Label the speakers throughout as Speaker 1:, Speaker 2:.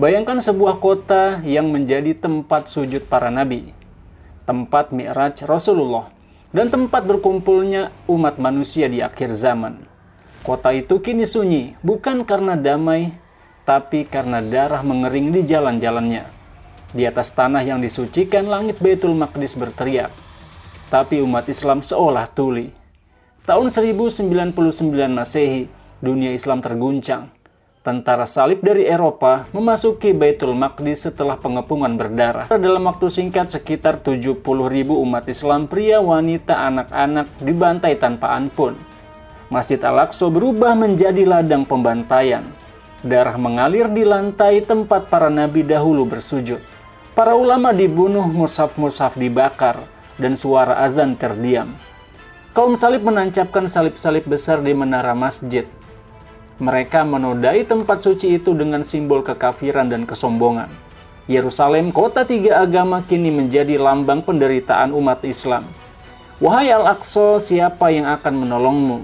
Speaker 1: Bayangkan sebuah kota yang menjadi tempat sujud para nabi, tempat mi'raj Rasulullah, dan tempat berkumpulnya umat manusia di akhir zaman. Kota itu kini sunyi, bukan karena damai, tapi karena darah mengering di jalan-jalannya. Di atas tanah yang disucikan, langit Baitul Maqdis berteriak, tapi umat Islam seolah tuli. Tahun 1099 Masehi, dunia Islam terguncang. Tentara salib dari Eropa memasuki Baitul Maqdis setelah pengepungan berdarah. Dalam waktu singkat, sekitar 70.000 umat Islam, pria, wanita, anak-anak dibantai tanpa ampun. Masjid Al-Aqsa berubah menjadi ladang pembantaian. Darah mengalir di lantai tempat para nabi dahulu bersujud. Para ulama dibunuh, mushaf-mushaf dibakar, dan suara azan terdiam. Kaum salib menancapkan salib-salib besar di menara masjid. Mereka menodai tempat suci itu dengan simbol kekafiran dan kesombongan. Yerusalem, kota tiga agama, kini menjadi lambang penderitaan umat Islam. Wahai Al-Aqsa, siapa yang akan menolongmu?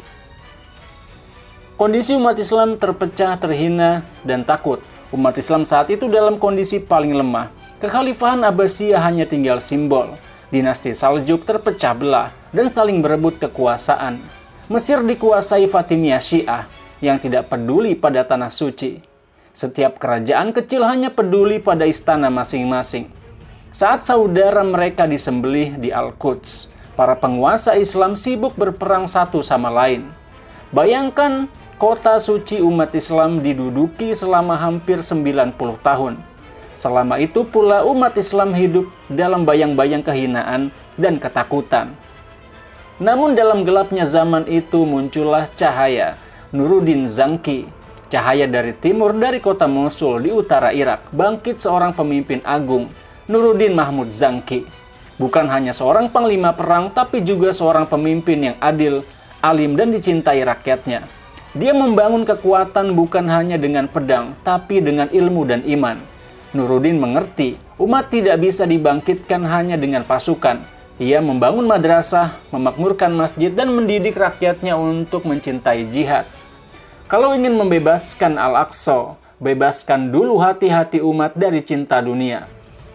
Speaker 1: Kondisi umat Islam terpecah, terhina, dan takut. Umat Islam saat itu dalam kondisi paling lemah. Kekhalifahan Abbasiyah hanya tinggal simbol. Dinasti Saljuk terpecah belah dan saling berebut kekuasaan. Mesir dikuasai Fatimiyah Syiah yang tidak peduli pada tanah suci. Setiap kerajaan kecil hanya peduli pada istana masing-masing. Saat saudara mereka disembelih di Al-Quds, para penguasa Islam sibuk berperang satu sama lain. Bayangkan, kota suci umat Islam diduduki selama hampir 90 tahun. Selama itu pula umat Islam hidup dalam bayang-bayang kehinaan dan ketakutan. Namun dalam gelapnya zaman itu muncullah cahaya Nuruddin Zanki, cahaya dari timur dari kota Mosul di utara Irak. Bangkit seorang pemimpin agung, Nuruddin Mahmud Zanki. Bukan hanya seorang panglima perang, tapi juga seorang pemimpin yang adil, alim, dan dicintai rakyatnya. Dia membangun kekuatan bukan hanya dengan pedang, tapi dengan ilmu dan iman. Nuruddin mengerti, umat tidak bisa dibangkitkan hanya dengan pasukan. Ia membangun madrasah, memakmurkan masjid, dan mendidik rakyatnya untuk mencintai jihad. Kalau ingin membebaskan Al-Aqsa, bebaskan dulu hati-hati umat dari cinta dunia.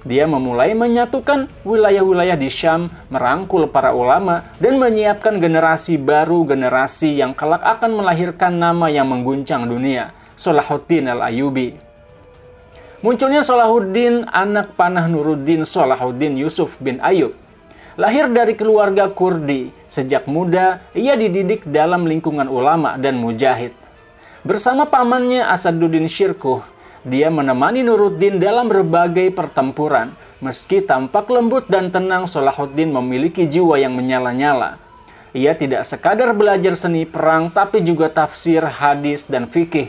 Speaker 1: Dia memulai menyatukan wilayah-wilayah di Syam, merangkul para ulama, dan menyiapkan generasi baru, generasi yang kelak akan melahirkan nama yang mengguncang dunia, Salahuddin Al-Ayyubi. Munculnya Salahuddin, anak panah Nuruddin Salahuddin Yusuf bin Ayyub. Lahir dari keluarga Kurdi, sejak muda ia dididik dalam lingkungan ulama dan mujahid. Bersama pamannya Asaduddin Syirkuh, dia menemani Nuruddin dalam berbagai pertempuran. Meski tampak lembut dan tenang, Salahuddin memiliki jiwa yang menyala-nyala. Ia tidak sekadar belajar seni perang, tapi juga tafsir, hadis, dan fikih.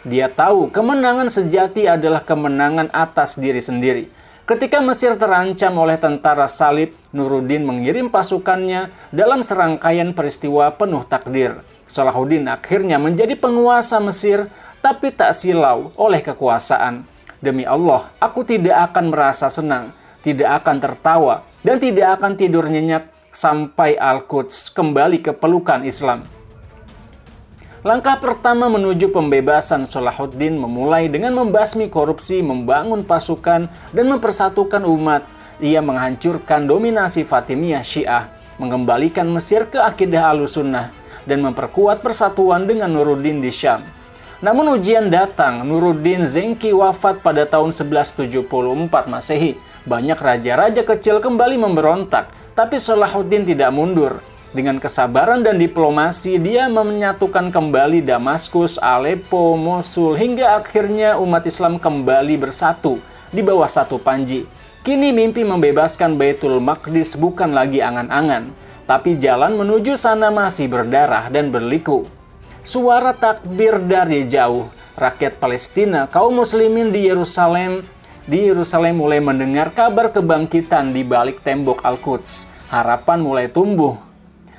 Speaker 1: Dia tahu kemenangan sejati adalah kemenangan atas diri sendiri. Ketika Mesir terancam oleh tentara salib, Nuruddin mengirim pasukannya dalam serangkaian peristiwa penuh takdir. Salahuddin akhirnya menjadi penguasa Mesir, tapi tak silau oleh kekuasaan. Demi Allah, aku tidak akan merasa senang, tidak akan tertawa, dan tidak akan tidur nyenyak sampai Al-Quds kembali ke pelukan Islam. Langkah pertama menuju pembebasan Salahuddin memulai dengan membasmi korupsi, membangun pasukan, dan mempersatukan umat. Ia menghancurkan dominasi Fatimiyah Syiah, mengembalikan Mesir ke akidah Ahlussunnah, dan memperkuat persatuan dengan Nuruddin di Syam. Namun ujian datang, Nuruddin Zanki wafat pada tahun 1174 Masehi. Banyak raja-raja kecil kembali memberontak, tapi Salahuddin tidak mundur. Dengan kesabaran dan diplomasi, dia menyatukan kembali Damaskus, Aleppo, Mosul, hingga akhirnya umat Islam kembali bersatu di bawah satu panji. Kini mimpi membebaskan Baitul Maqdis bukan lagi angan-angan, tapi jalan menuju sana masih berdarah dan berliku. Suara takbir dari jauh, rakyat Palestina, kaum muslimin di Yerusalem mulai mendengar kabar kebangkitan di balik tembok Al-Quds. Harapan mulai tumbuh.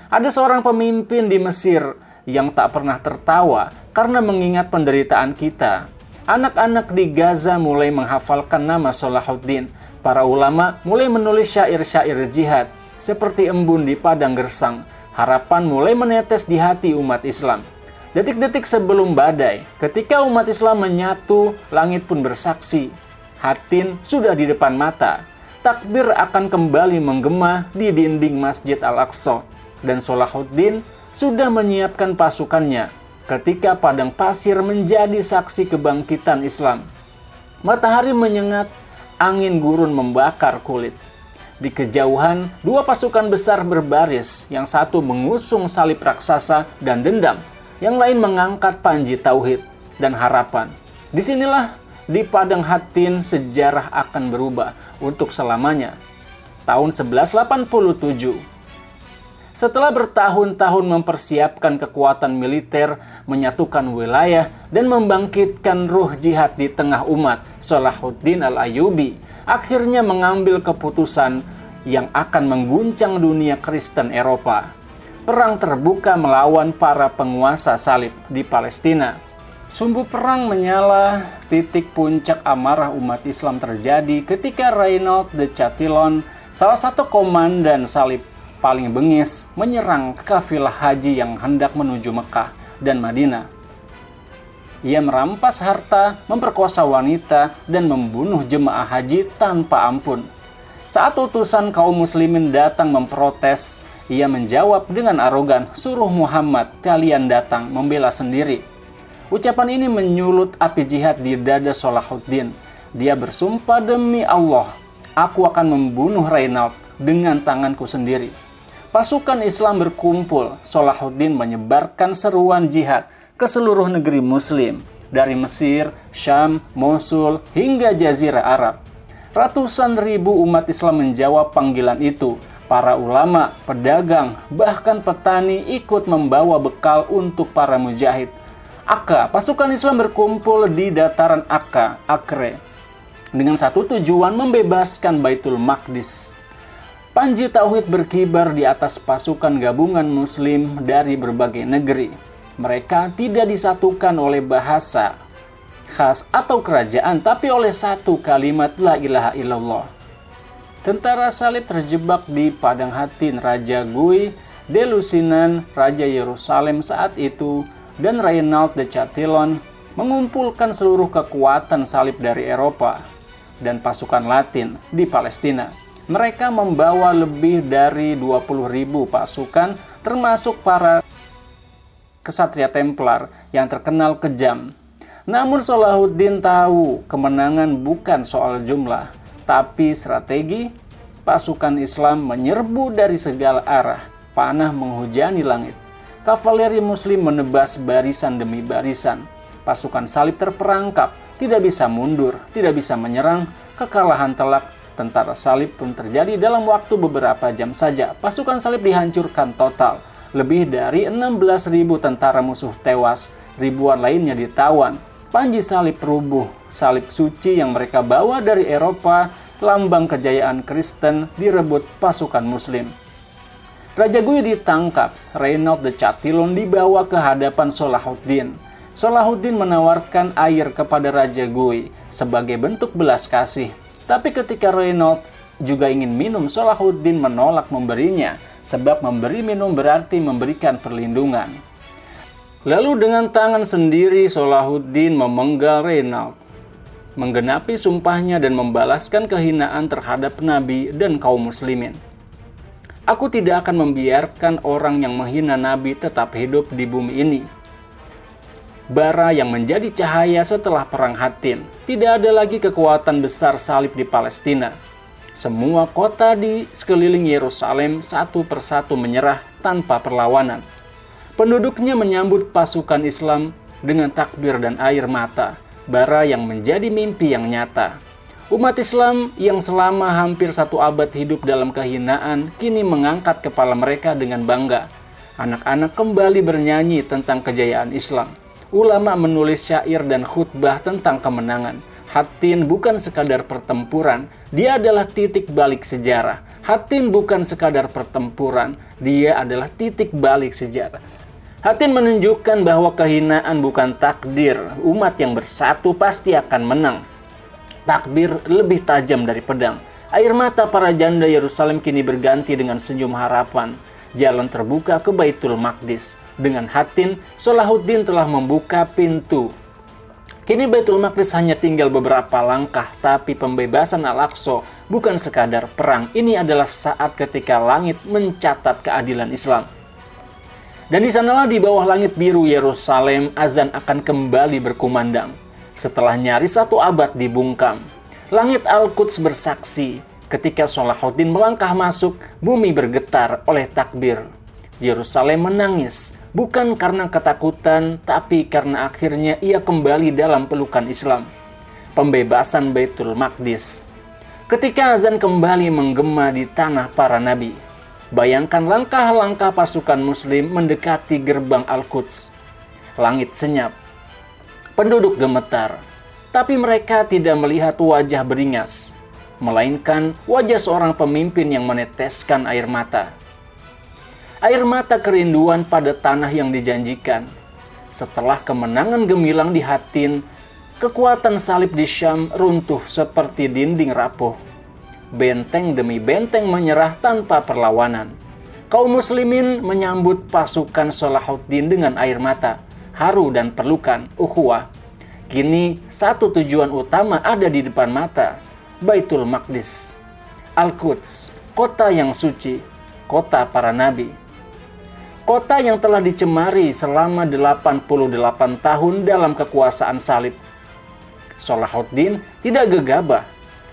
Speaker 1: Ada seorang pemimpin di Mesir yang tak pernah tertawa karena mengingat penderitaan kita. Anak-anak di Gaza mulai menghafalkan nama Salahuddin. Para ulama mulai menulis syair-syair jihad seperti embun di padang gersang. Harapan mulai menetes di hati umat Islam. Detik-detik sebelum badai, ketika umat Islam menyatu, langit pun bersaksi. Hattin sudah di depan mata. Takbir akan kembali menggema di dinding Masjid Al-Aqsa. Dan Salahuddin sudah menyiapkan pasukannya ketika padang pasir menjadi saksi kebangkitan Islam. Matahari menyengat, angin gurun membakar kulit. Di kejauhan, dua pasukan besar berbaris, yang satu mengusung salib raksasa dan dendam, yang lain mengangkat panji tauhid dan harapan. Disinilah di padang Hattin sejarah akan berubah untuk selamanya. Tahun 1187, setelah bertahun-tahun mempersiapkan kekuatan militer, menyatukan wilayah, dan membangkitkan ruh jihad di tengah umat, Salahuddin Al-Ayyubi akhirnya mengambil keputusan yang akan mengguncang dunia Kristen Eropa. Perang terbuka melawan para penguasa salib di Palestina. Sumbu perang menyala, titik puncak amarah umat Islam terjadi ketika Reynaud de Chatillon, salah satu komandan salib paling bengis, menyerang kafilah haji yang hendak menuju Mekah dan Madinah. Ia merampas harta, memperkosa wanita, dan membunuh jemaah haji tanpa ampun. Saat utusan kaum muslimin datang memprotes, ia menjawab dengan arogan, "Suruh Muhammad, kalian datang membela sendiri." Ucapan ini menyulut api jihad di dada Salahuddin. Dia bersumpah, "Demi Allah, aku akan membunuh Reynaud dengan tanganku sendiri." Pasukan Islam berkumpul. Salahuddin menyebarkan seruan jihad ke seluruh negeri muslim, dari Mesir, Syam, Mosul, hingga Jazirah Arab. Ratusan ribu umat Islam menjawab panggilan itu. Para ulama, pedagang, bahkan petani ikut membawa bekal untuk para mujahid. Akka, pasukan Islam berkumpul di dataran Akka, Acre, dengan satu tujuan: membebaskan Baitul Maqdis. Panji tauhid berkibar di atas pasukan gabungan muslim dari berbagai negeri. Mereka tidak disatukan oleh bahasa khas atau kerajaan, tapi oleh satu kalimat la ilaha illallah. Tentara salib terjebak di padang Hattin. Raja Guy de Lusignan, Raja Yerusalem saat itu, dan Reynaud de Chatillon mengumpulkan seluruh kekuatan salib dari Eropa dan pasukan Latin di Palestina. Mereka membawa lebih dari 20.000 pasukan, termasuk para kesatria Templar yang terkenal kejam. Namun Salahuddin tahu kemenangan bukan soal jumlah, tapi strategi. Pasukan Islam menyerbu dari segala arah, panah menghujani langit. Kavaleri muslim menebas barisan demi barisan. Pasukan salib terperangkap, tidak bisa mundur, tidak bisa menyerang. Kekalahan telak tentara salib pun terjadi dalam waktu beberapa jam saja. Pasukan salib dihancurkan total. Lebih dari 16.000 tentara musuh tewas, ribuan lainnya ditawan. Panji salib rubuh, salib suci yang mereka bawa dari Eropa, lambang kejayaan Kristen, direbut pasukan muslim. Raja Guy ditangkap, Reynaud de Chatillon dibawa ke hadapan Salahuddin. Salahuddin menawarkan air kepada Raja Guy sebagai bentuk belas kasih. Tapi ketika Reynaud juga ingin minum, Salahuddin menolak memberinya, sebab memberi minum berarti memberikan perlindungan. Lalu dengan tangan sendiri Salahuddin memenggal Reynaud, menggenapi sumpahnya dan membalaskan kehinaan terhadap Nabi dan kaum muslimin. "Aku tidak akan membiarkan orang yang menghina Nabi tetap hidup di bumi ini." Bara yang menjadi cahaya setelah perang Hattin. Tidak ada lagi kekuatan besar salib di Palestina. Semua kota di sekeliling Yerusalem satu persatu menyerah tanpa perlawanan. Penduduknya menyambut pasukan Islam dengan takbir dan air mata, bara yang menjadi mimpi yang nyata. Umat Islam yang selama hampir 1 abad hidup dalam kehinaan, kini mengangkat kepala mereka dengan bangga. Anak-anak kembali bernyanyi tentang kejayaan Islam. Ulama menulis syair dan khutbah tentang kemenangan. Hattin bukan sekadar pertempuran, dia adalah titik balik sejarah. Hattin bukan sekadar pertempuran, dia adalah titik balik sejarah. Hattin menunjukkan bahwa kehinaan bukan takdir. Umat yang bersatu pasti akan menang. Takbir lebih tajam dari pedang. Air mata para janda Yerusalem kini berganti dengan senyum harapan. jalan terbuka ke Baitul Maqdis. Dengan Hattin, Salahuddin telah membuka pintu. Kini Baitul Maqdis hanya tinggal beberapa langkah, tapi pembebasan Al-Aqsa bukan sekadar perang. Ini adalah saat ketika langit mencatat keadilan Islam. Dan di sanalah di bawah langit biru Yerusalem, azan akan kembali berkumandang. Setelah nyaris 1 abad dibungkam, langit Al-Quds bersaksi. Ketika Salahuddin melangkah masuk, bumi bergetar oleh takbir. Yerusalem menangis, bukan karena ketakutan, tapi karena akhirnya ia kembali dalam pelukan Islam. Pembebasan Baitul Maqdis. Ketika azan kembali menggema di tanah para nabi, bayangkan langkah-langkah pasukan muslim mendekati gerbang Al-Quds. Langit senyap, penduduk gemetar, tapi mereka tidak melihat wajah beringas, melainkan wajah seorang pemimpin yang meneteskan air mata. Air mata kerinduan pada tanah yang dijanjikan. Setelah kemenangan gemilang di Hattin, kekuatan salib di Syam runtuh seperti dinding rapuh. Benteng demi benteng menyerah tanpa perlawanan. Kaum muslimin menyambut pasukan Salahuddin dengan air mata, haru dan pelukan, ukhuwah. Kini satu tujuan utama ada di depan mata, Baitul Maqdis, Al-Quds, kota yang suci, kota para nabi. Kota yang telah dicemari selama 88 tahun dalam kekuasaan salib. Salahuddin tidak gegabah.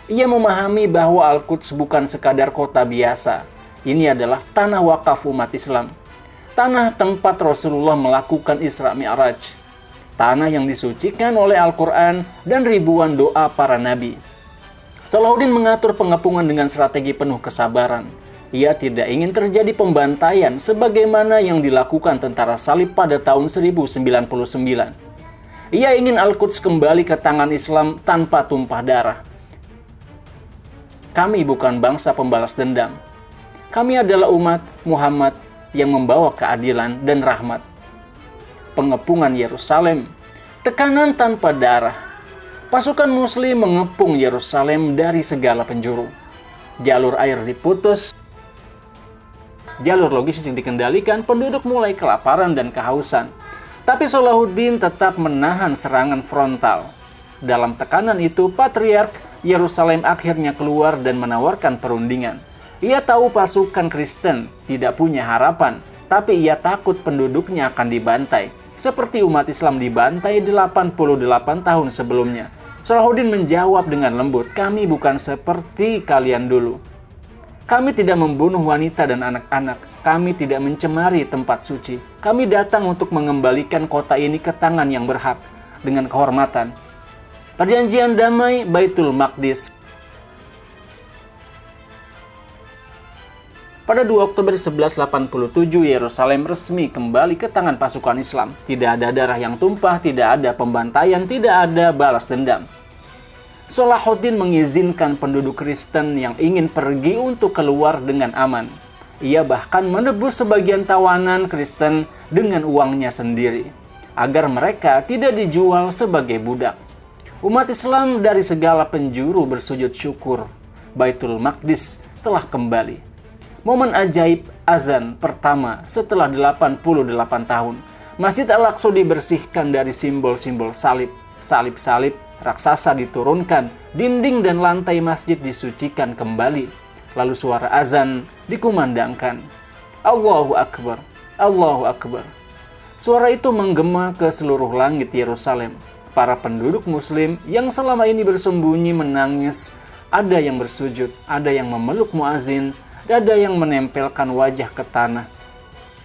Speaker 1: Ia memahami bahwa Al-Quds bukan sekadar kota biasa. Ini adalah tanah wakaf umat Islam. Tanah tempat Rasulullah melakukan Isra Mi'raj. Tanah yang disucikan oleh Al-Quran dan ribuan doa para nabi. Salahuddin mengatur pengepungan dengan strategi penuh kesabaran. Ia tidak ingin terjadi pembantaian sebagaimana yang dilakukan tentara salib pada tahun 1099. Ia ingin Al-Quds kembali ke tangan Islam tanpa tumpah darah. Kami bukan bangsa pembalas dendam. Kami adalah umat Muhammad yang membawa keadilan dan rahmat. Pengepungan Yerusalem, tekanan tanpa darah. Pasukan muslim mengepung Yerusalem dari segala penjuru. Jalur air diputus, jalur logistik dikendalikan, penduduk mulai kelaparan dan kehausan. Tapi Salahuddin tetap menahan serangan frontal. Dalam tekanan itu, Patriark Yerusalem akhirnya keluar dan menawarkan perundingan. Ia tahu pasukan Kristen tidak punya harapan, tapi ia takut penduduknya akan dibantai, seperti umat Islam dibantai 88 tahun sebelumnya. Salahuddin menjawab dengan lembut, "Kami bukan seperti kalian dulu. Kami tidak membunuh wanita dan anak-anak. Kami tidak mencemari tempat suci. Kami datang untuk mengembalikan kota ini ke tangan yang berhak dengan kehormatan." Perjanjian damai Baitul Maqdis. Pada 2 Oktober 1187, Yerusalem resmi kembali ke tangan pasukan Islam. Tidak ada darah yang tumpah, tidak ada pembantaian, tidak ada balas dendam. Salahuddin mengizinkan penduduk Kristen yang ingin pergi untuk keluar dengan aman. Ia bahkan menebus sebagian tawanan Kristen dengan uangnya sendiri, agar mereka tidak dijual sebagai budak. Umat Islam dari segala penjuru bersujud syukur. Baitul Maqdis telah kembali. Momen ajaib azan pertama setelah 88 tahun. Masjid Al-Aqsa dibersihkan dari simbol-simbol salib. Salib-salib raksasa diturunkan, dinding dan lantai masjid disucikan kembali. Lalu suara azan dikumandangkan. Allahu Akbar, Allahu Akbar. Suara itu menggema ke seluruh langit Yerusalem. Para penduduk muslim yang selama ini bersembunyi menangis. Ada yang bersujud, ada yang memeluk muazin, ada yang menempelkan wajah ke tanah.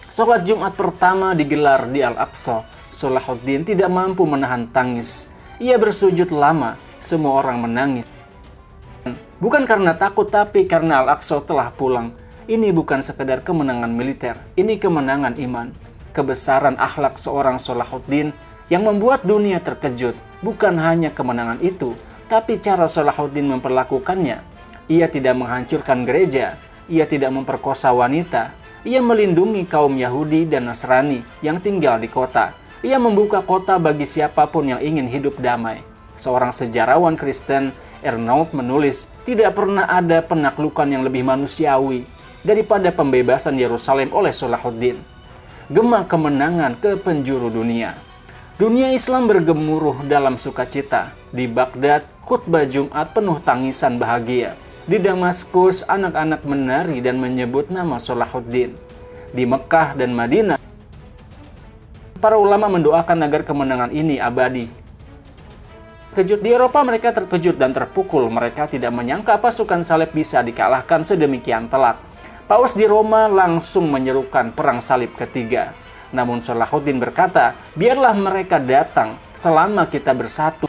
Speaker 1: Sholat Jumat pertama digelar di Al-Aqsa. Salahuddin tidak mampu menahan tangis. Ia bersujud lama, semua orang menangis. Bukan karena takut, tapi karena Al-Aqsa telah pulang. Ini bukan sekedar kemenangan militer, ini kemenangan iman. Kebesaran akhlak seorang Salahuddin yang membuat dunia terkejut. Bukan hanya kemenangan itu, tapi cara Salahuddin memperlakukannya. Ia tidak menghancurkan gereja, ia tidak memperkosa wanita, ia melindungi kaum Yahudi dan Nasrani yang tinggal di kota. Ia membuka kota bagi siapapun yang ingin hidup damai. Seorang sejarawan Kristen, Ernaud, menulis, tidak pernah ada penaklukan yang lebih manusiawi daripada pembebasan Yerusalem oleh Salahuddin. Gema kemenangan ke penjuru dunia. Dunia Islam bergemuruh dalam sukacita. Di Baghdad, khutbah Jumat penuh tangisan bahagia. Di Damaskus, anak-anak menari dan menyebut nama Salahuddin. Di Mekah dan Madinah, para ulama mendoakan agar kemenangan ini abadi. Di Eropa mereka terkejut dan terpukul. Mereka tidak menyangka pasukan salib bisa dikalahkan sedemikian telak. Paus di Roma langsung menyerukan perang salib ketiga. Namun Salahuddin berkata, biarlah mereka datang selama kita bersatu.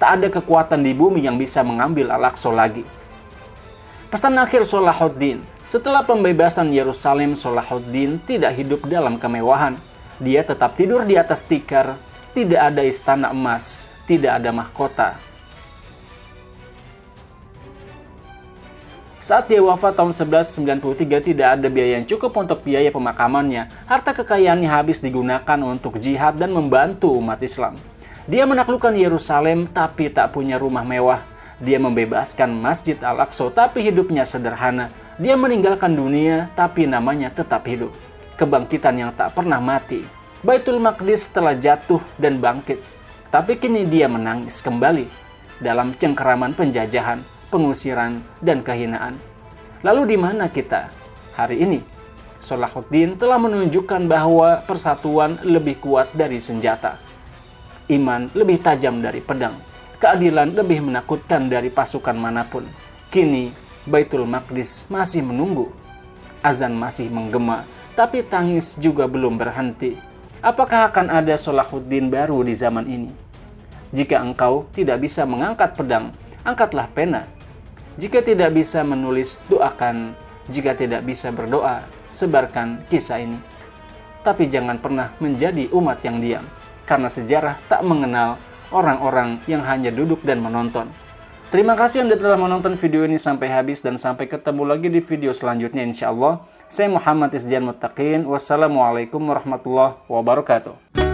Speaker 1: Tak ada kekuatan di bumi yang bisa mengambil Al-Aqsa lagi. Pesan akhir Salahuddin, setelah pembebasan Yerusalem, Salahuddin tidak hidup dalam kemewahan. Dia tetap tidur di atas tikar. Tidak ada istana emas, tidak ada mahkota. Saat dia wafat tahun 1193, tidak ada biaya yang cukup untuk biaya pemakamannya. Harta kekayaannya habis digunakan untuk jihad dan membantu umat Islam. Dia menaklukkan Yerusalem tapi tak punya rumah mewah. Dia membebaskan Masjid Al-Aqsa tapi hidupnya sederhana. Dia meninggalkan dunia tapi namanya tetap hidup. Kebangkitan yang tak pernah mati. Baitul Maqdis telah jatuh dan bangkit, tapi kini dia menangis kembali dalam cengkeraman penjajahan, pengusiran, dan kehinaan. Lalu di mana kita hari ini? Salahuddin telah menunjukkan bahwa persatuan lebih kuat dari senjata, iman lebih tajam dari pedang, keadilan lebih menakutkan dari pasukan manapun. Kini Baitul Maqdis masih menunggu, azan masih menggema, tapi tangis juga belum berhenti. Apakah akan ada Salahuddin baru di zaman ini? Jika engkau tidak bisa mengangkat pedang, angkatlah pena. Jika tidak bisa menulis, doakan. Jika tidak bisa berdoa, sebarkan kisah ini. Tapi jangan pernah menjadi umat yang diam, karena sejarah tak mengenal orang-orang yang hanya duduk dan menonton. Terima kasih Anda telah menonton video ini sampai habis, dan sampai ketemu lagi di video selanjutnya insya Allah. Saya Muhammad Izjan Muttaqin. Wassalamualaikum warahmatullahi wabarakatuh.